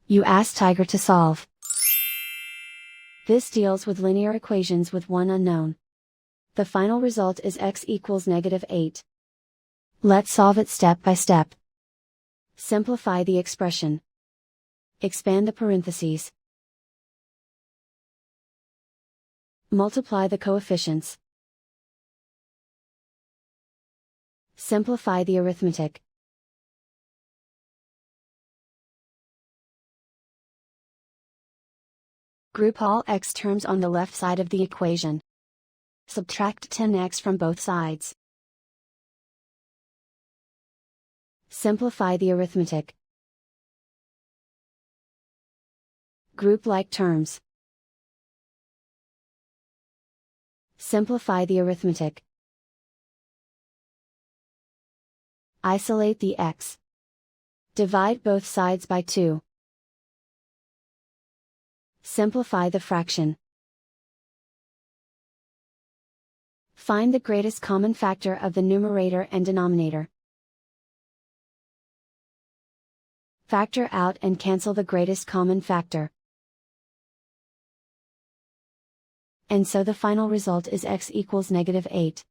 You ask Tiger to solve. This deals with linear equations with one unknown. The final result is x equals -8. Let's solve it step by step. Simplify the expression. Expand the parentheses. Multiply the coefficients. Simplify the arithmetic. Group all x terms on the left side of the equation. Subtract 10x from both sides. Simplify the arithmetic. Group like terms. Simplify the arithmetic. Isolate the x. Divide both sides by 2. Simplify the fraction. Find the greatest common factor of the numerator and denominator. Factor out and cancel the greatest common factor. And so the final result is x equals -8.